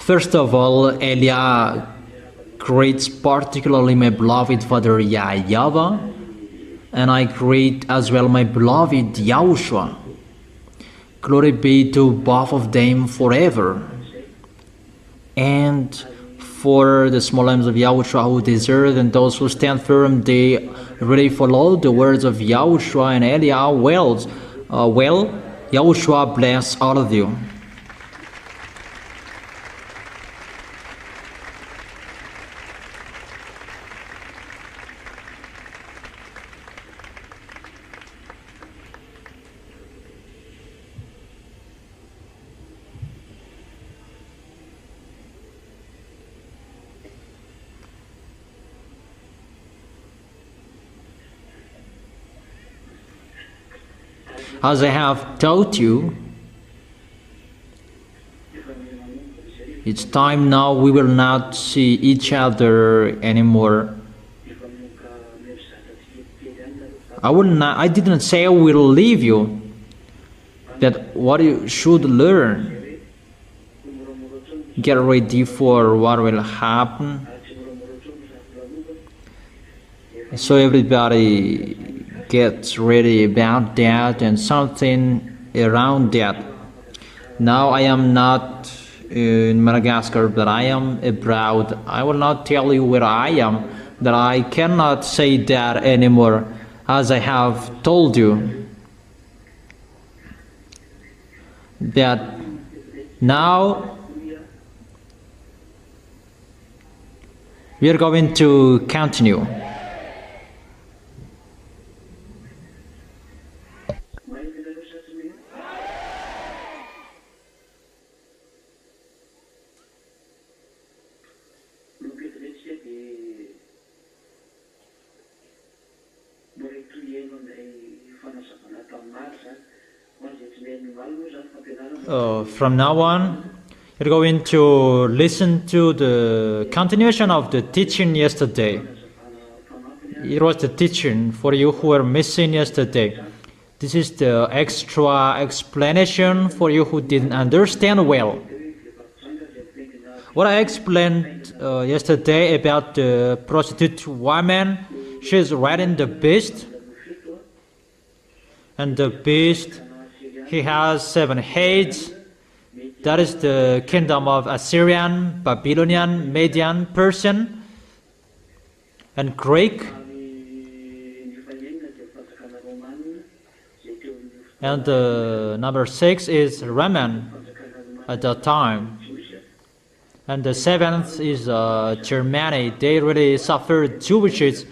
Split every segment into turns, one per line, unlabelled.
First of all, Elia greets particularly my beloved father YAHVAH, and I greet as well my beloved YAHOSHUA. Glory be to both of them forever. And for the small lambs of YAHOSHUA who desert and those who stand firm, they really follow the words of YAHOSHUA and Elia well. YAHOSHUA bless all of you. As I have taught you, it's time now we will not see each other anymore. I didn't say I will leave you, that what you should learn. Get ready for what will happen. So everybody gets ready about that and something around that. Now I am not in Madagascar, but I am abroad. I will not tell you where I am, that I cannot say that anymore, as I have told you. That now we are going to continue. From now on, you're going to listen to the continuation of the teaching yesterday. It was the teaching for you who were missing yesterday. This is the extra explanation for you who didn't understand well. What I explained yesterday about the prostitute woman, she's riding the beast, and the beast, he has 7 heads. That is the kingdom of Assyrian, Babylonian, Median, Persian, and Greek. And number 6 is Roman at that time. And the 7th is Germany. They really suffered Jewishes.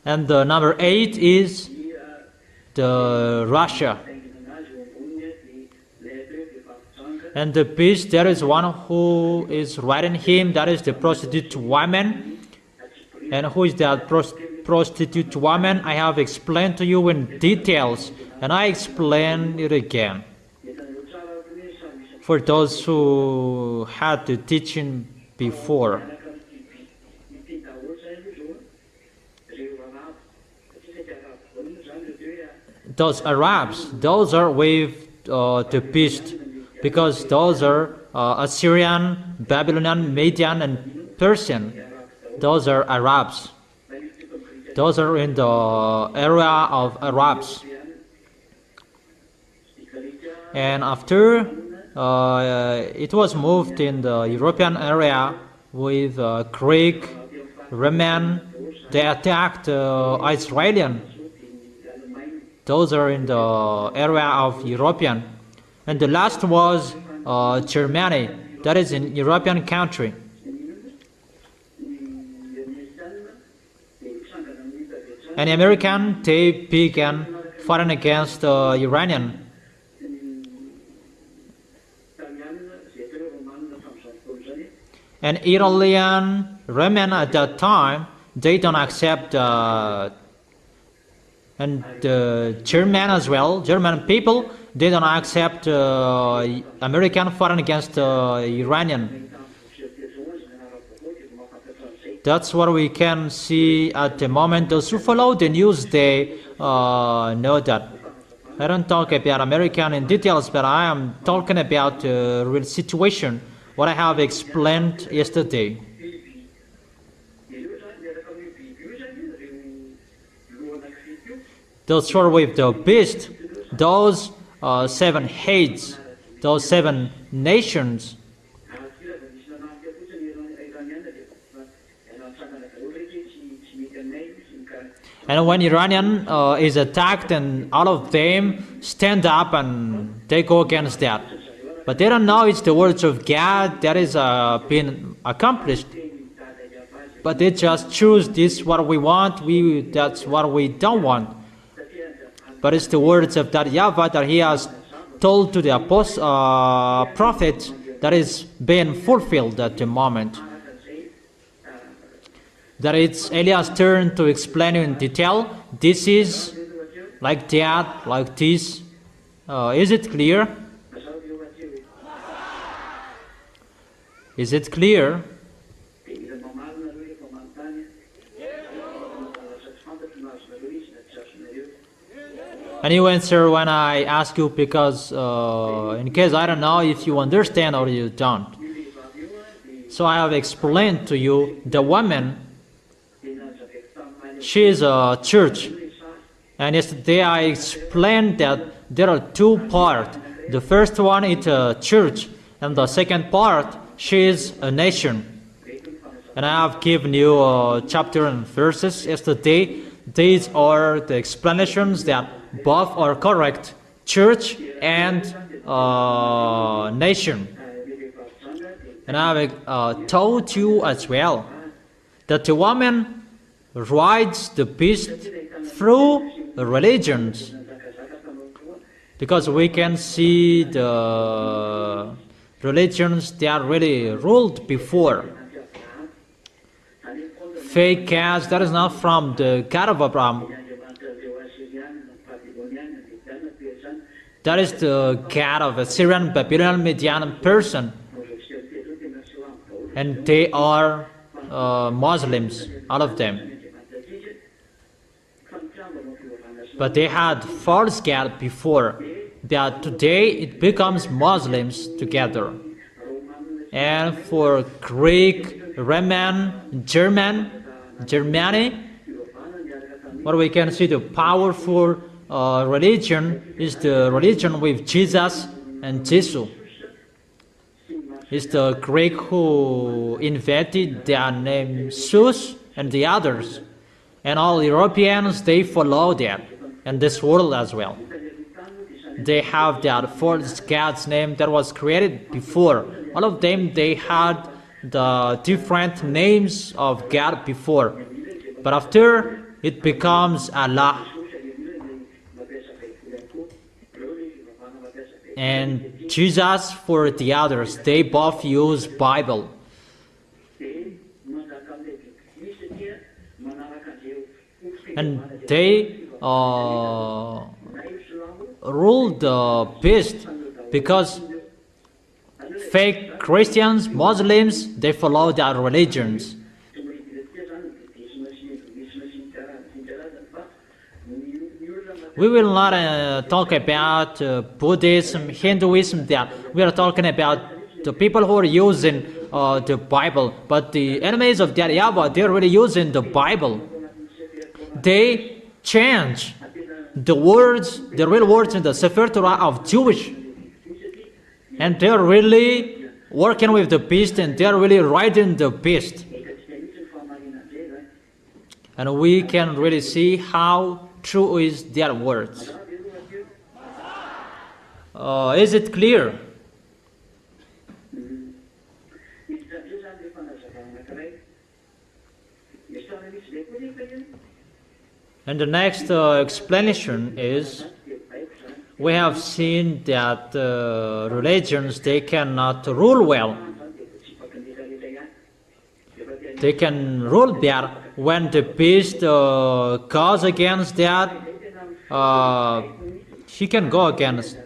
And the number 8 is the Russia. And the beast, there is one who is riding him, that is the prostitute woman. And who is that prostitute woman? I have explained to you in details, and I explain it again. For those who had the teaching before. Those Arabs, those are with the beast, because those are Assyrian, Babylonian, Median, and Persian. Those are Arabs. Those are in the area of Arabs. And after it was moved in the European area with Greek, Roman, they attacked Israelian. Those are in the area of European. And the last was Germany, that is in European country. And the American, they began fighting against the Iranian. And Italian, Roman at that time, they don't accept, and German as well, German people, they don't accept American fighting against Iranian. That's what we can see at the moment. Those who follow the news, they know that. I don't talk about American in details, but I am talking about the real situation what I have explained yesterday. The story with the beast, those 7 heads, those 7 nations. And when Iranian is attacked, and all of them stand up and they go against that. But they don't know it's the words of God that is been accomplished. But they just choose this what we want, that's what we don't want. But it's the words of that YAHVAH that he has told to the prophet that is being fulfilled at the moment. That it's Eliah's turn to explain in detail. This is like that, like this. Is it clear? Is it clear? And you answer when I ask you, because in case I don't know if you understand or you don't. So I have explained to you the woman, she is a church. And yesterday I explained that there are 2 parts. The first one is a church, and the second part, she is a nation. And I have given you chapter and verses yesterday. These are the explanations that both are correct, church and nation. And I have told you as well that the woman rides the beast through religions, because we can see the religions that really ruled before. Fake gods, that is not from the God of Abraham. That is the God of Assyrian, Babylonian, Median, Persian. And they are Muslims, all of them. But they had false God before. That today it becomes Muslims together. And for Greek, Roman, Germany, what we can see, the powerful religion is the religion with Jesus and Jesus. It's the Greek who invented their name Zeus and the others. And all Europeans, they follow that. And this world as well. They have that false God's name that was created before. All of them, they had the different names of God before. But after, it becomes Allah. And Jesus for the others, they both use Bible. And they rule the beast, because fake Christians, Muslims, they follow their religions. We will not talk about Buddhism, Hinduism, that we are talking about the people who are using the Bible. But the enemies of that YAHVAH, they are really using the Bible. They change the words, the real words in the Sefer Torah of Jewish. And they are really working with the beast, and they are really riding the beast. And we can really see how true is their words. Is it clear? And the next explanation is, we have seen that religions, they cannot rule well. They can rule bad. When the beast goes against that, he can go against.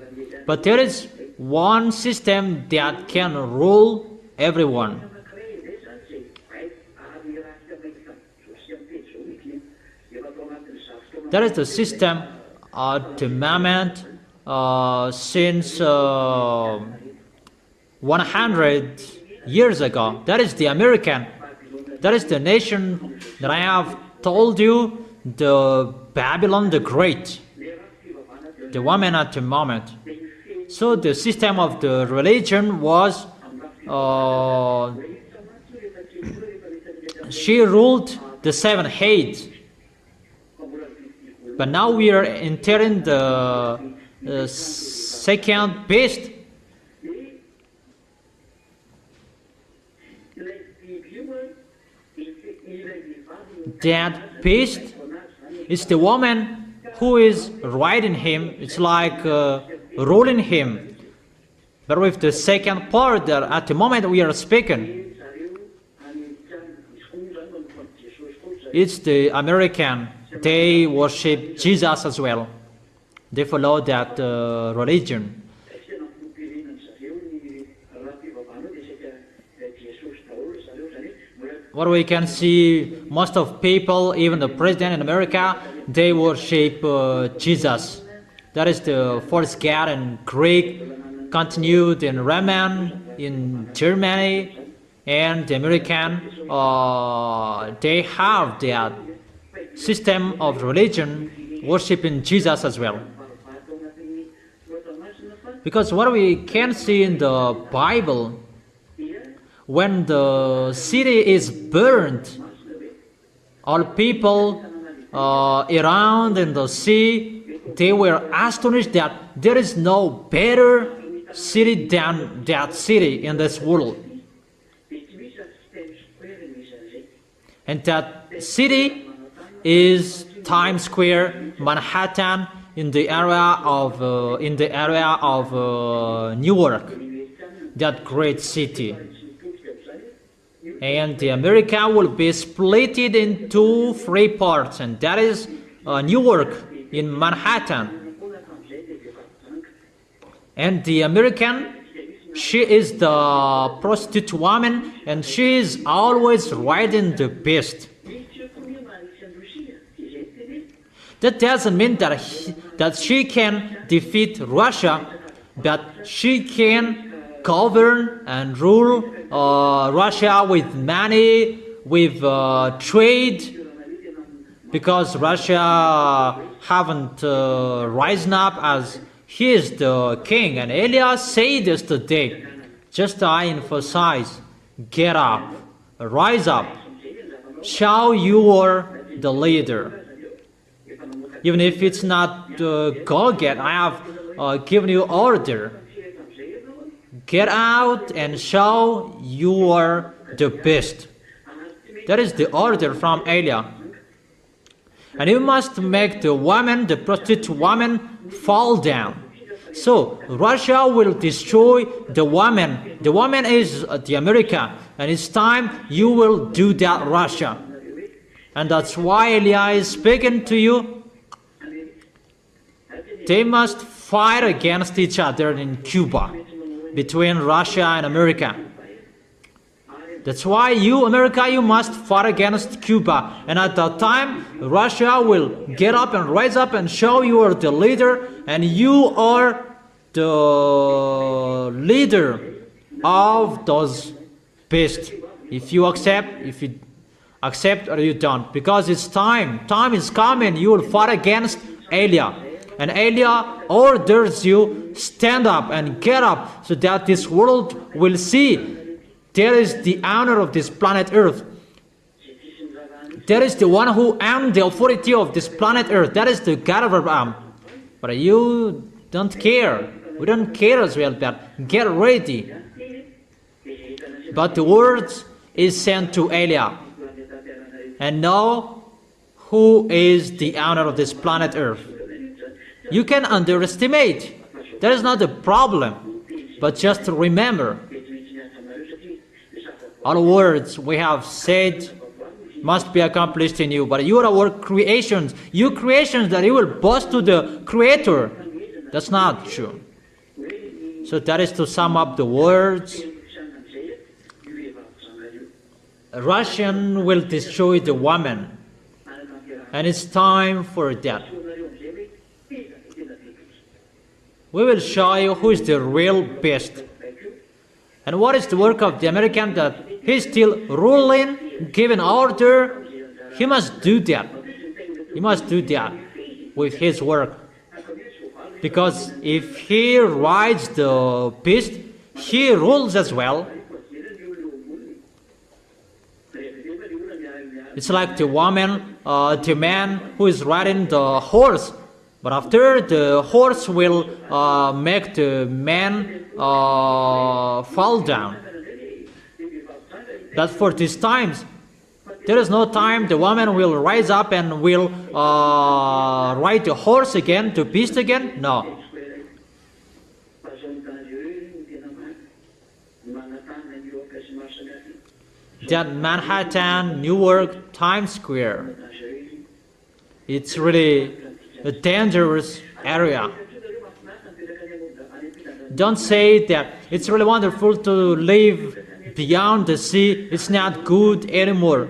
But there is one system that can rule everyone. That is the system at the moment since 100 years ago. That is the American. That is the nation that I have told you, the Babylon the Great, the woman at the moment. So the system of the religion was, she ruled the 7 heads. But now we are entering the second beast. That beast is the woman who is riding him. It's like ruling him. But with the second part that at the moment we are speaking, it's the American. They worship Jesus as well. They follow that religion. What we can see, most of people, even the president in America, they worship Jesus. That is the first God in Greek, continued in Roman, in Germany, and the American. They have that system of religion, worshiping Jesus as well. Because what we can see in the Bible, when the city is burned, all people around in the sea, they were astonished that there is no better city than that city in this world. And that city is Times Square, Manhattan, in the area of Newark, that great city. And the America will be split into 3 parts, and that is Newark in Manhattan. And the American, she is the prostitute woman, and she is always riding the beast. That doesn't mean that she can defeat Russia, but she can govern and rule Russia with money, with trade, because Russia haven't risen up as he is the king. And Elias said yesterday, just I emphasize, get up, rise up, show you are the leader. Even if it's not go get, I have given you order. Get out and show you are the best. That is the order from Eliah. And you must make the woman, the prostitute woman, fall down. So Russia will destroy the woman. The woman is the America, and it's time you will do that, Russia. And that's why Eliah is speaking to you. They must fight against each other in Cuba, between Russia and America. That's why you, America, you must fight against Cuba. And at that time, Russia will get up and rise up and show you are the leader, and you are the leader of those beasts. If you accept or you don't. Because it's time. Time is coming. You will fight against Eliah. And Eliah orders you, stand up and get up, so that this world will see there is the owner of this planet Earth. There is the one who owns the authority of this planet Earth. That is the God of Abraham. But you don't care. We don't care as well, but get ready. But the word is sent to Eliah. And know who is the owner of this planet Earth. You can underestimate. That is not a problem. But just remember, all words we have said must be accomplished in you. But you are our creations. You creations that you will boast to the Creator. That's not true. So that is to sum up the words. Russian will destroy the woman. And it's time for that. We will show you who is the real best. And what is the work of the American? That he's still ruling, giving order. He must do that. He must do that with his work. Because if he rides the beast, he rules as well. It's like the woman, the man who is riding the horse. But after, the horse will make the man fall down. That for these times, there is no time the woman will rise up and will ride the horse again, the beast again. No. That Manhattan, Newark, Times Square, it's really a dangerous area. Don't say that it's really wonderful to live beyond the sea. It's not good anymore.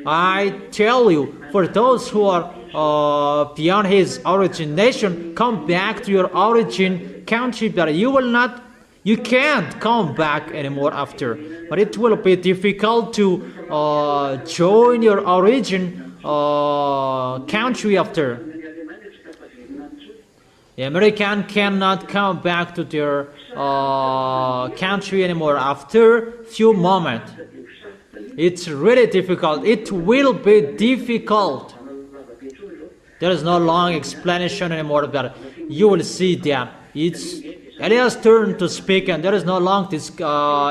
I tell you, for those who are beyond his origin nation, come back to your origin country, but you can't come back anymore after. But it will be difficult to join your origin country after. The American cannot come back to their country anymore after few moments. It's really difficult. It will be difficult. There is no long explanation anymore, but you will see that it's Eliah's turn to speak, and there is no long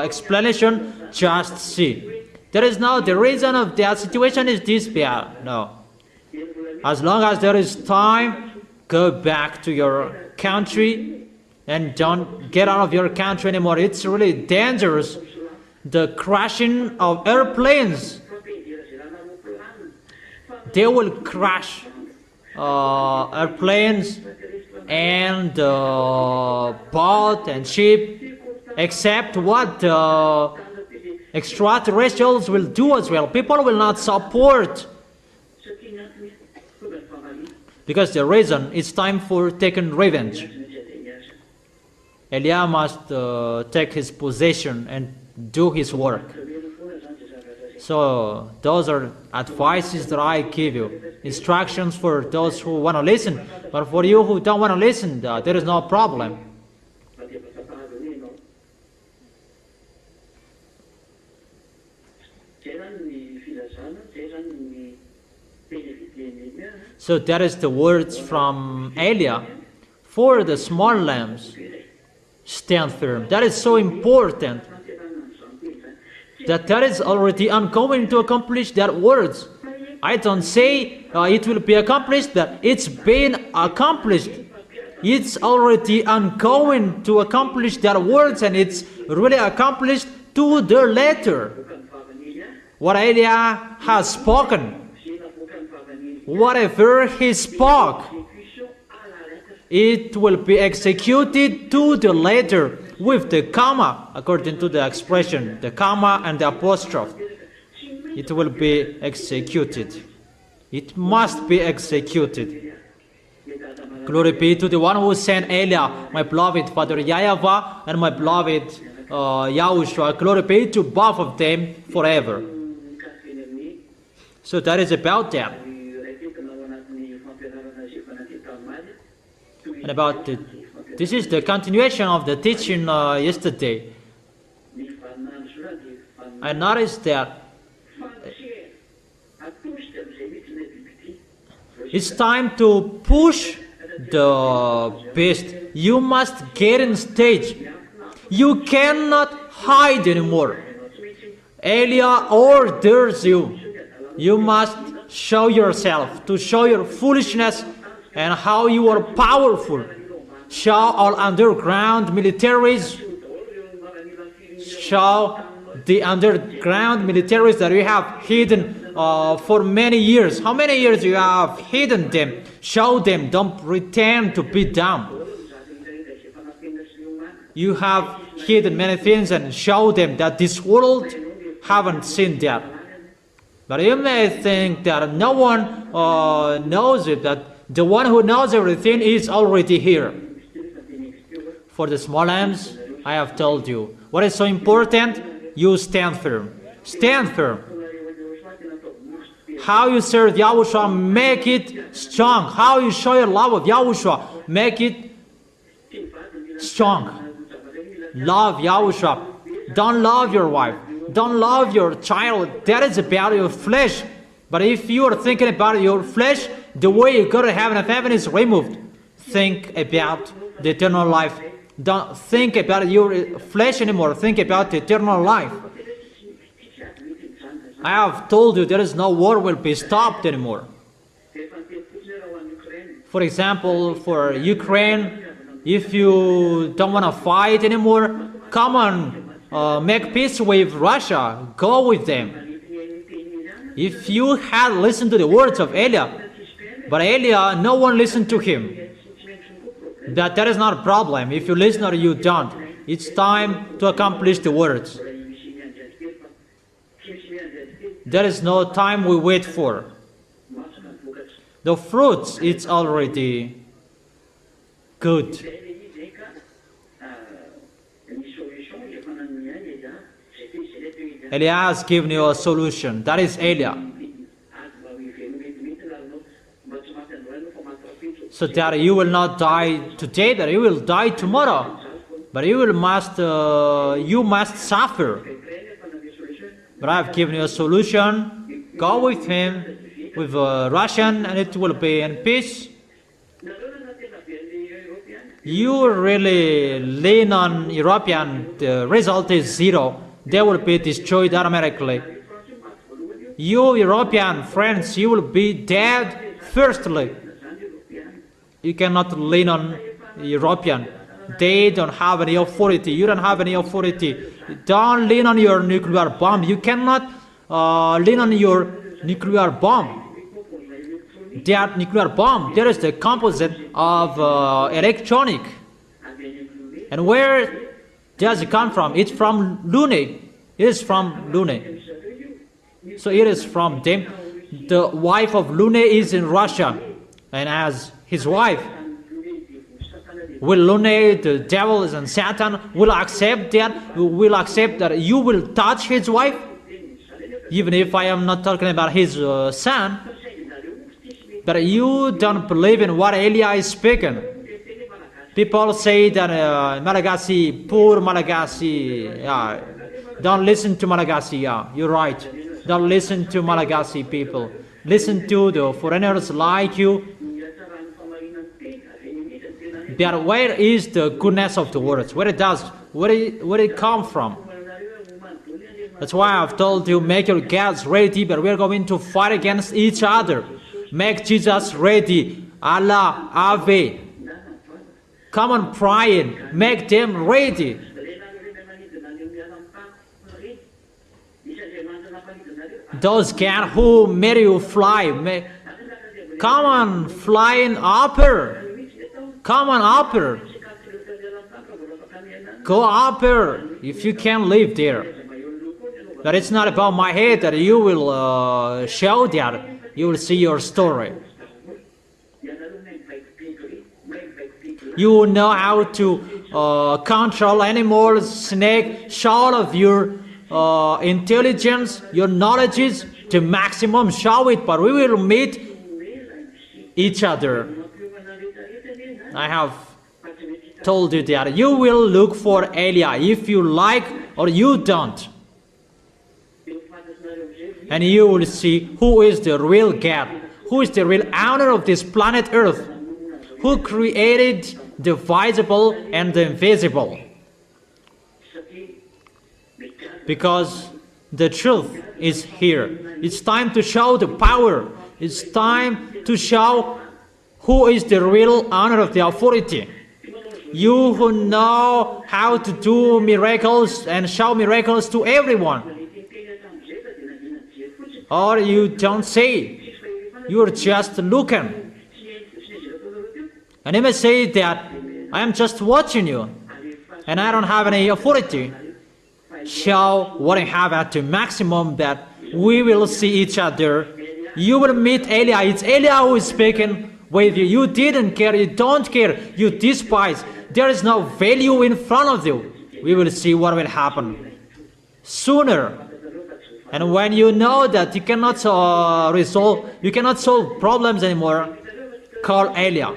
explanation. Just see. There is no, the reason of that situation is this bad. No. As long as there is time, go back to your country and don't get out of your country anymore. It's really dangerous. The crashing of airplanes, they will crash airplanes and boat and ship, except what the extraterrestrials will do as well. People will not support, because the reason it's time for taking revenge. Eliah must take his possession and do his work. So those are advices that I give you, instructions for those who want to listen. But for you who don't want to listen, there is no problem. So that is the words from Eliah. For the small lambs, stand firm. That is so important. That is already ongoing to accomplish that words. I don't say it will be accomplished, but it's been accomplished. It's already ongoing to accomplish that words, and it's really accomplished to the letter. What Eliah has spoken, whatever he spoke, it will be executed to the letter with the comma, according to the expression, the comma and the apostrophe. It will be executed. It must be executed. Glory be to the one who sent Eliah, my beloved Father YAHVAH, and my beloved YAHOSHUA. Glory be to both of them forever. So that is about that. And about this is the continuation of the teaching yesterday. I noticed that it's time to push the beast. You must get in stage. You cannot hide anymore. Eliah orders you. You must show yourself, to show your foolishness and how you are powerful. Show all underground militaries. Show the underground militaries that you have hidden for many years. How many years you have hidden them? Show them. Don't pretend to be dumb. You have hidden many things, and show them that this world haven't seen that. But you may think that no one knows it, that the one who knows everything is already here. For the small lambs, I have told you, What is so important? You stand firm. Stand firm. How you serve Yahushua, make it strong. How you show your love of Yahushua, make it strong. Love Yahushua. Don't love your wife. Don't love your child. That is about your flesh. But if you are thinking about your flesh, the way you go to heaven is removed. Think about the eternal life. Don't think about your flesh anymore. Think about the eternal life. I have told you there is no war will be stopped anymore. For example, for Ukraine, if you don't want to fight anymore, come on, make peace with Russia. Go with them. If you had listened to the words of Eliah, but Eliah, no one listened to him. That is not a problem. If you listen or you don't, it's time to accomplish the words. There is no time we wait for. The fruits, it's already good. Eliah has given you a solution. That is Eliah. So that you will not die today, that you will die tomorrow. But you must suffer. But I have given you a solution. Go with him, with Russian, and it will be in peace. You really lean on European, the result is zero. They will be destroyed automatically. You European friends, you will be dead firstly. You cannot lean on European. They don't have any authority. You don't have any authority. Don't lean on your nuclear bomb. You cannot lean on your nuclear bomb. That nuclear bomb, there is the composite of electronic. And where does it come from? It's from Lune. It is from Lune. So it is from them. The wife of Lune is in Russia. And as his wife, will Lune, the devil and Satan, will accept that? Will accept that you will touch his wife? Even if I am not talking about his son. But you don't believe in what Eliah is speaking. People say that Malagasy, poor Malagasy, don't listen to Malagasy, you're right. Don't listen to Malagasy people. Listen to the foreigners like you. But where is the goodness of the words? Where it come from? That's why I've told you, make your gods ready, but we're going to fight against each other. Make Jesus ready. Allah, Ave. Come on, praying. Make them ready. Those gods who made you fly, come on, flying upper. Come on, upper. Go upper if you can live there. But it's not about my head that you will show that. You will see your story. You know how to control animals, snake. Show all of your intelligence, your knowledge is to maximum. Show it, but we will meet each other. I have told you that you will look for Eliah if you like or you don't. And you will see who is the real God, who is the real owner of this planet Earth, who created the visible and the invisible. Because the truth is here. It's time to show the power. It's time to show who is the real owner of the authority. You who know how to do miracles and show miracles to everyone. Or you don't say, you're just looking. And you may say that I am just watching you and I don't have any authority. Show what I have at the maximum that we will see each other. You will meet Eliah. It's Eliah who is speaking with you. You didn't care, you don't care, you despise. There is no value in front of you. we will see what will happen sooner. And when you know that you cannot solve problems anymore, call Elia.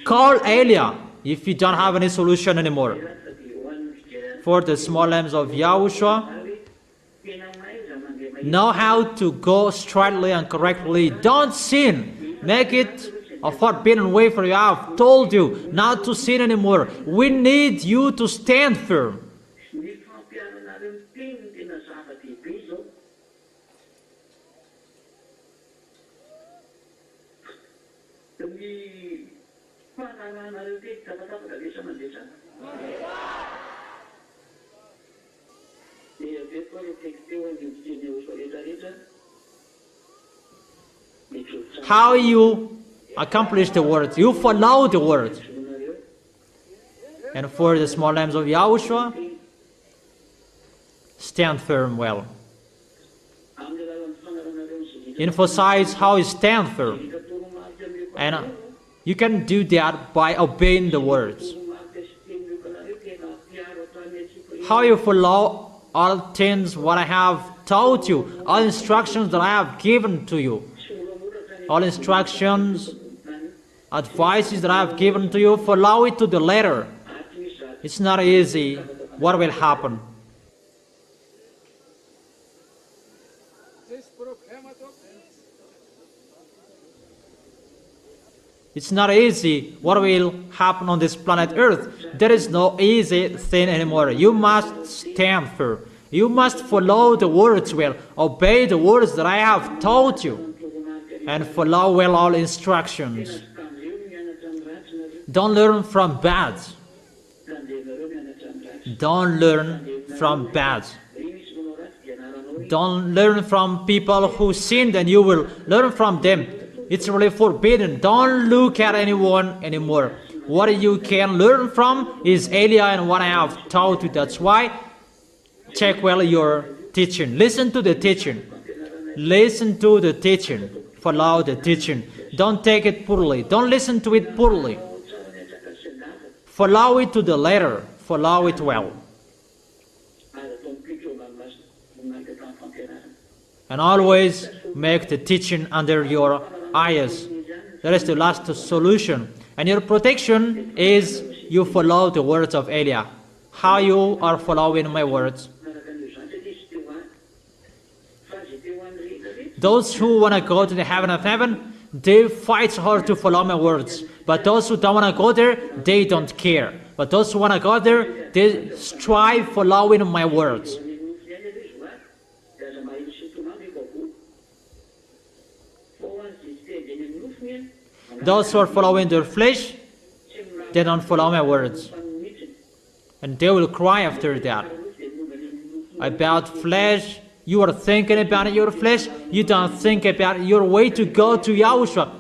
Call Elia if you don't have any solution anymore. For the small lambs of Yahushua, know how to go straightly and correctly. Don't sin. Make it a forbidden way for you. I have told you not to sin anymore. We need you to stand firm. How you accomplish the word? You follow the word. And for the small lambs of Yahushua, stand firm well. Emphasize how you stand firm. And you can do that by obeying the words. How you follow all things what I have taught you, all instructions that I have given to you. All instructions, advices that I have given to you, follow it to the letter. It's not easy. What will happen? It's not easy. What will happen on this planet Earth? There is no easy thing anymore. You must stand firm. You must follow the words well. Obey the words that I have taught you. And follow well all instructions. Don't learn from bad. Don't learn from bad. Don't learn from people who sinned and you will learn from them. It's really forbidden. Don't look at anyone anymore. What you can learn from is Elia and what I have taught you. That's why check well your teaching. Listen to the teaching. Listen to the teaching. Follow the teaching. Don't take it poorly. Don't listen to it poorly. Follow it to the letter. Follow it well. And always make the teaching under your eyes. That is the last solution. And your protection is you follow the words of Elia. How you are following my words? Those who want to go to the heaven of heaven, they fight hard to follow my words. But those who don't want to go there, they don't care. But those who want to go there, they strive following my words. Those who are following their flesh, they don't follow my words. And they will cry after that. About flesh, you are thinking about your flesh, you don't think about your way to go to Yahushua.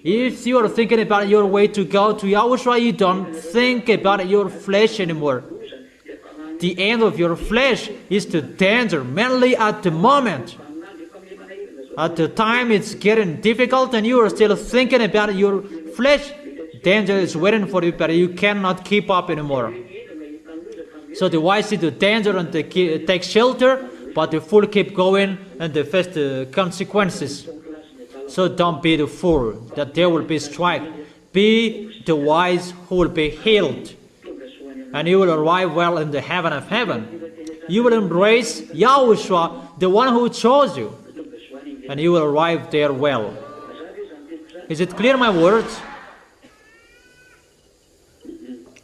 If you are thinking about your way to go to Yahushua, you don't think about your flesh anymore. The end of your flesh is the danger, mainly at the moment. At the time it's getting difficult and you are still thinking about your flesh, danger is waiting for you, but you cannot keep up anymore. So the wise see the danger and they take shelter, but the fool keep going and they face the consequences. So don't be the fool that there will be strike. Be the wise who will be healed. And you will arrive well in the heaven of heaven. You will embrace Yahushua, the one who chose you. And you will arrive there well. Is it clear, my words?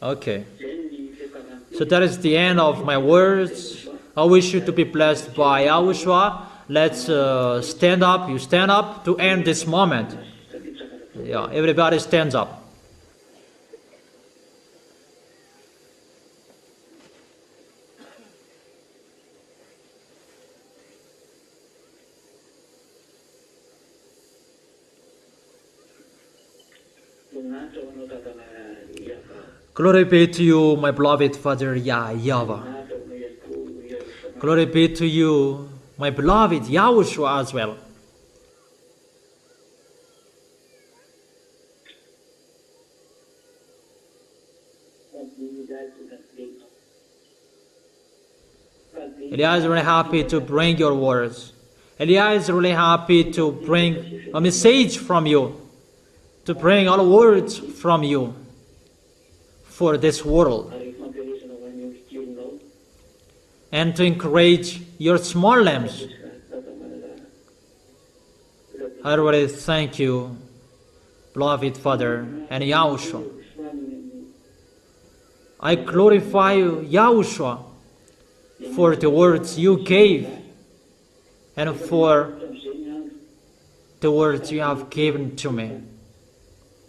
Okay. So that is the end of my words. I wish you to be blessed by Yahushua. Let's stand up. You stand up to end this moment. Yeah, everybody stands up. Glory be to you, my beloved Father YAHVAH. Glory be to you, my beloved Yahushua as well. Elia is really happy to bring your words. Elia is really happy to bring a message from you, to bring all words from you for this world, and to encourage your small lambs. I really thank you, beloved Father and Yahushua. I glorify you, Yahushua, for the words you gave and for the words you have given to me.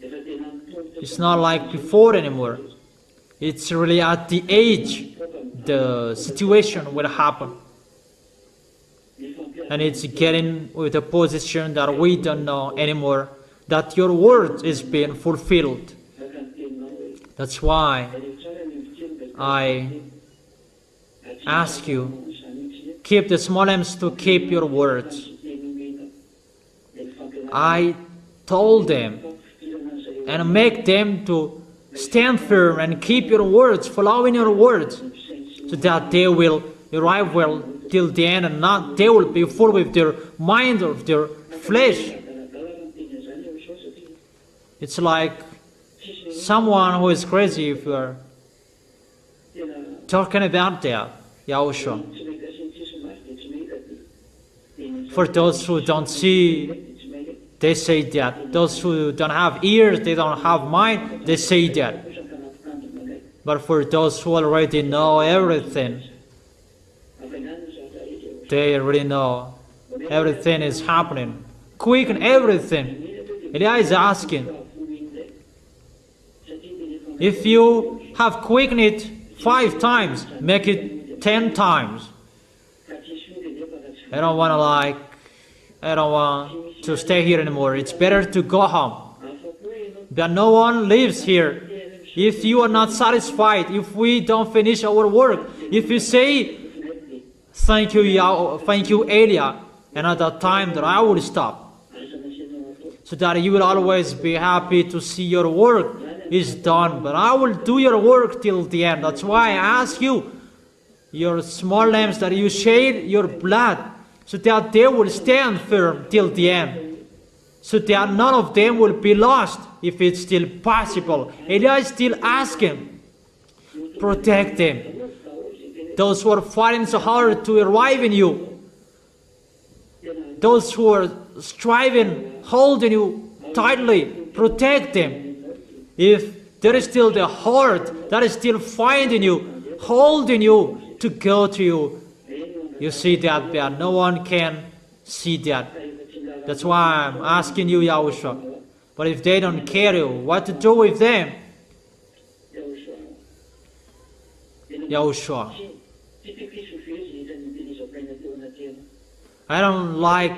It's not like before anymore. It's really at the age the situation will happen. And it's getting with a position that we don't know anymore that your word is being fulfilled. That's why I ask you, keep the small lambs to keep your words. I told them and make them to stand firm and keep your words, following your words, so that they will arrive well till the end, and not they will be full with their mind of their flesh. It's like someone who is crazy if you are talking about that, Yahushua. For those who don't see, they say that. Those who don't have ears, they don't have mind, they say that. But for those who already know everything, they already know everything is happening. Quicken everything. Elia is asking, if you have quickened it 5 times, make it 10 times. I don't want to stay here anymore. It's better to go home. But no one lives here. If you are not satisfied, if we don't finish our work, if you say, thank you, Elia, and at that time that I will stop, so that you will always be happy to see your work is done. But I will do your work till the end. That's why I ask you, your small lambs, that you shed your blood, so that they will stand firm till the end, so that none of them will be lost, if it's still possible. Elia is still asking, protect them. Those who are fighting so hard to arrive in you, those who are striving, holding you tightly, protect them. If there is still the heart that is still finding you, holding you to go to you, you see that, but no one can see that. That's why I'm asking you, Yahushua. But if they don't care you, what to do with them? Yahushua. I don't like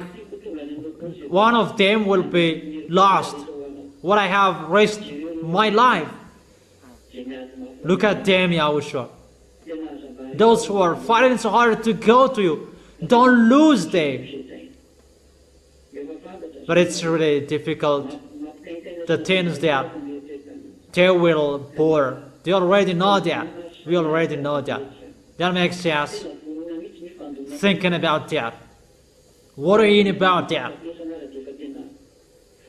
one of them will be lost. What I have risked my life. Look at them, Yahushua. Those who are fighting so hard to go to you, don't lose them. But it's really difficult. The things that they will bore, they already know that. We already know that. That makes us thinking about that, worrying about that.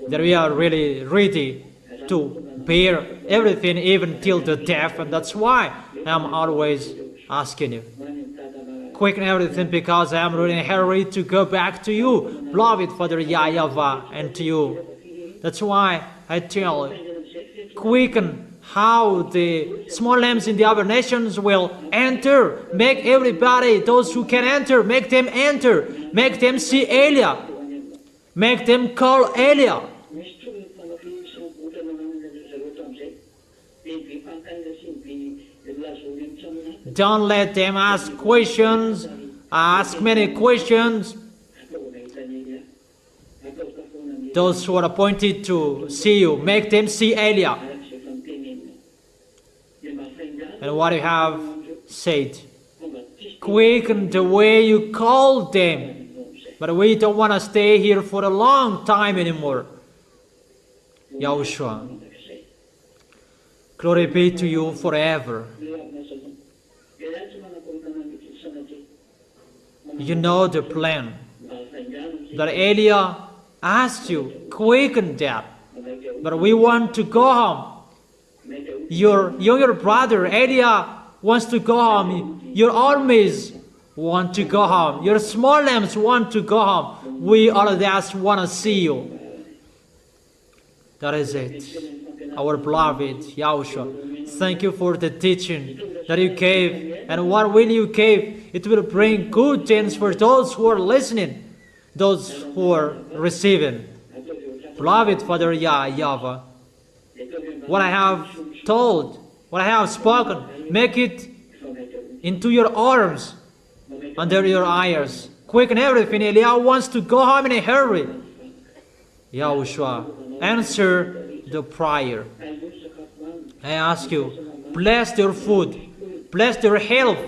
That we are really ready to bear everything, even till the death, and that's why I'm always asking you, quicken everything, because I am really in a hurry to go back to you, beloved Father YAHVAH, and to you. That's why I tell you, quicken how the small lambs in the other nations will enter. Make everybody, those who can enter, make them enter. Make them see Elia. Make them call Elia. Don't let them ask questions, ask many questions. Those who are appointed to see you, make them see Elia. And what you have said, quicken the way you called them. But we don't want to stay here for a long time anymore. Yahushua, glory be to you forever. You know the plan that Elia asked you, quicken that. But we want to go home. Your younger brother Elia wants to go home. Your armies want to go home. Your small lambs want to go home. We all just want to see you. That is it. Our beloved Yahushua, thank you for the teaching that you gave. And what will you give? It will bring good things for those who are listening, those who are receiving. Beloved Father YAHVAH, what I have told, what I have spoken, make it into your arms, under your eyes. Quicken everything. Elia wants to go home in a hurry. Yahushua, answer the prayer. I ask you, bless their food, bless their health,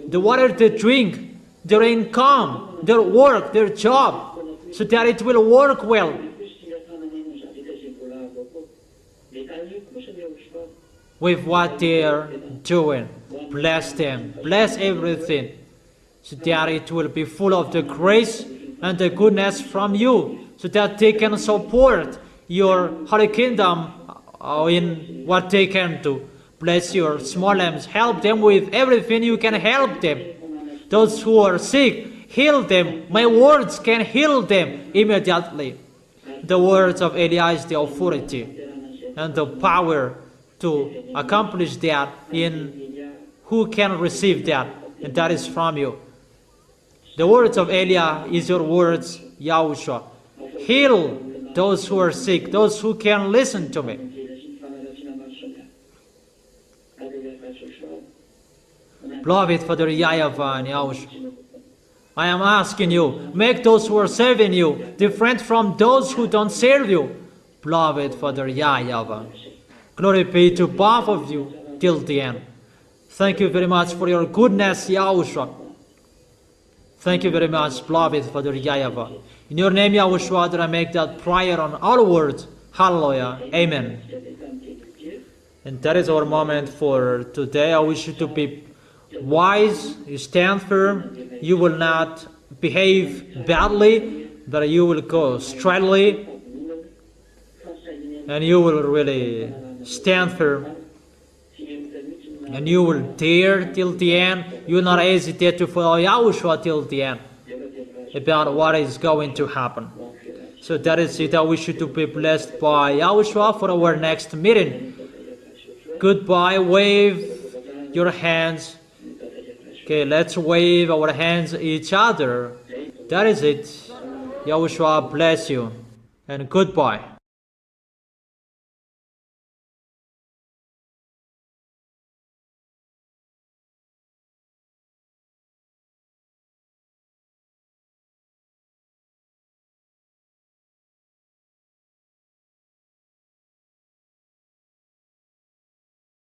the water they drink, their income, their work, their job, so that it will work well. With what they are doing, bless them, bless everything, so that it will be full of the grace and the goodness from you, so that they can support your Holy Kingdom in what they can do. Bless your small lambs, help them with everything you can help them. Those who are sick, heal them. My words can heal them immediately. The words of Elia is the authority and the power to accomplish that in who can receive that, and that is from you. The words of Elia is your words, Yahushua. Heal those who are sick, those who can listen to me. Beloved Father YAHVAH and Yahushua, I am asking you, make those who are serving you different from those who don't serve you. Beloved Father YAHVAH, glory be to both of you till the end. Thank you very much for your goodness, Yahushua. Thank you very much, beloved Father YAHVAH. In your name, Yahushua, that I make that prayer on all words. Hallelujah. Amen. And that is our moment for today. I wish you to be wise, you stand firm, you will not behave badly, but you will go straightly, and you will really stand firm, and you will dare till the end. You will not hesitate to follow Yahushua till the end about what is going to happen. So that is it. I wish you to be blessed by Yahushua for our next meeting. Goodbye. Wave your hands. Okay, let's wave our hands at each other. That is it. Yahushua bless you, and goodbye.